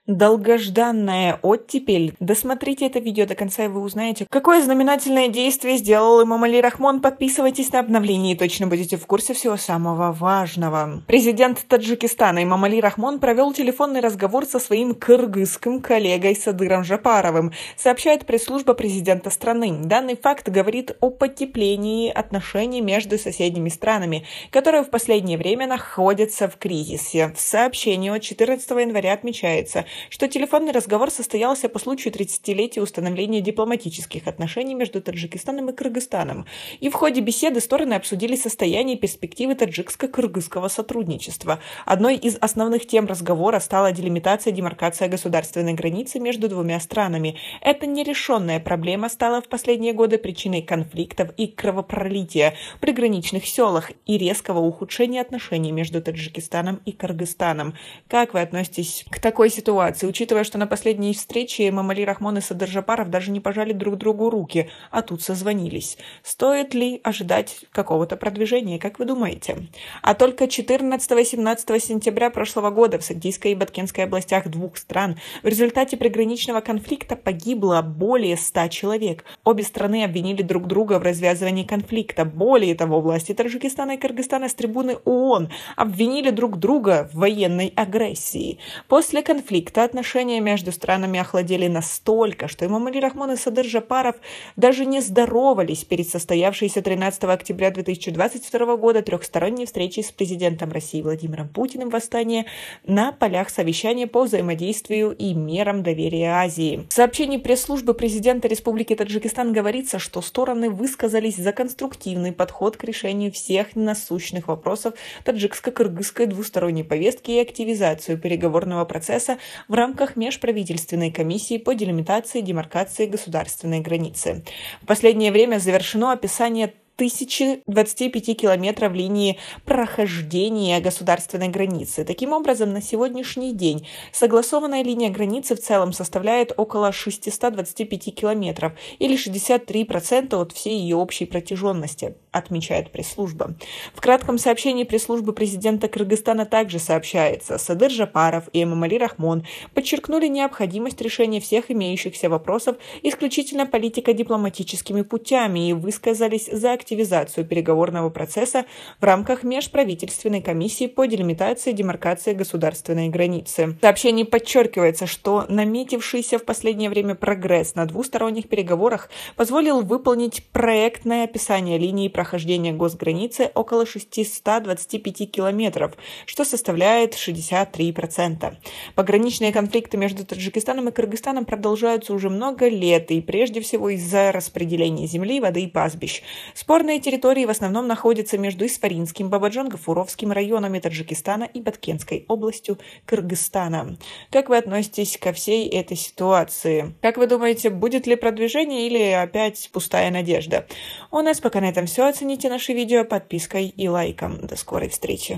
Долгожданная оттепель. Досмотрите это видео до конца, и вы узнаете, какое знаменательное действие сделал Эмомали Рахмон. Подписывайтесь на обновления и точно будете в курсе всего самого важного. Президент Таджикистана Эмомали Рахмон провел телефонный разговор со своим кыргызским коллегой Садыром Жапаровым, сообщает пресс-служба президента страны. Данный факт говорит о потеплении отношений между соседними странами, которые в последнее время находятся в кризисе. В сообщении от 14 января отмечается, что телефонный разговор состоялся по случаю 30-летия установления дипломатических отношений между Таджикистаном и Кыргызстаном. И в ходе беседы стороны обсудили состояние и перспективы таджикско-кыргызского сотрудничества. Одной из основных тем разговора стала делимитация, демаркация государственной границы между двумя странами. Эта нерешенная проблема стала в последние годы причиной конфликтов и кровопролития в приграничных селах и резкого ухудшения отношений между Таджикистаном и Кыргызстаном. Как вы относитесь к такой ситуации, учитывая, что на последней встрече Эмомали Рахмон и Садыр Жапаров даже не пожали друг другу руки, а тут созвонились? Стоит ли ожидать какого-то продвижения, как вы думаете? А только 14-17 сентября прошлого года в Сагдийской и Баткенской областях двух стран в результате приграничного конфликта погибло более 100 человек. Обе страны обвинили друг друга в развязывании конфликта. Более того, власти Таджикистана и Кыргызстана с трибуны ООН обвинили друг друга в военной агрессии. После конфликта отношения между странами охладели настолько, что Эмомали Рахмон и Садыр Жапаров даже не здоровались перед состоявшейся 13 октября 2022 года трехсторонней встречей с президентом России Владимиром Путиным в Астане на полях совещания по взаимодействию и мерам доверия Азии. В сообщении пресс-службы президента Республики Таджикистан говорится, что стороны высказались за конструктивный подход к решению всех насущных вопросов таджикско-кыргызской двусторонней повестки и активизацию переговорного процесса в рамках межправительственной комиссии по делимитации и демаркации государственной границы. В последнее время завершено описание 1025 километров линии прохождения государственной границы. Таким образом, на сегодняшний день согласованная линия границы в целом составляет около 625 километров или 63% от всей ее общей протяженности, отмечает пресс-служба. В кратком сообщении пресс-службы президента Кыргызстана также сообщается: Садыр Жапаров и Эмомали Рахмон подчеркнули необходимость решения всех имеющихся вопросов исключительно политико-дипломатическими путями и высказались за активизацию переговорного процесса в рамках межправительственной комиссии по делимитации и демаркации государственной границы. В сообщении подчеркивается, что наметившийся в последнее время прогресс на двусторонних переговорах позволил выполнить проектное описание линии прохождения госграницы около 625 километров, что составляет 63%. Пограничные конфликты между Таджикистаном и Кыргызстаном продолжаются уже много лет, и прежде всего из-за распределения земли, воды и пастбищ. Спорные территории в основном находятся между Исфаринским, Бабаджон-Гафуровским районами Таджикистана и Баткенской областью Кыргызстана. Как вы относитесь ко всей этой ситуации? Как вы думаете, будет ли продвижение или опять пустая надежда? У нас пока на этом все. Оцените наше видео подпиской и лайком. До скорой встречи.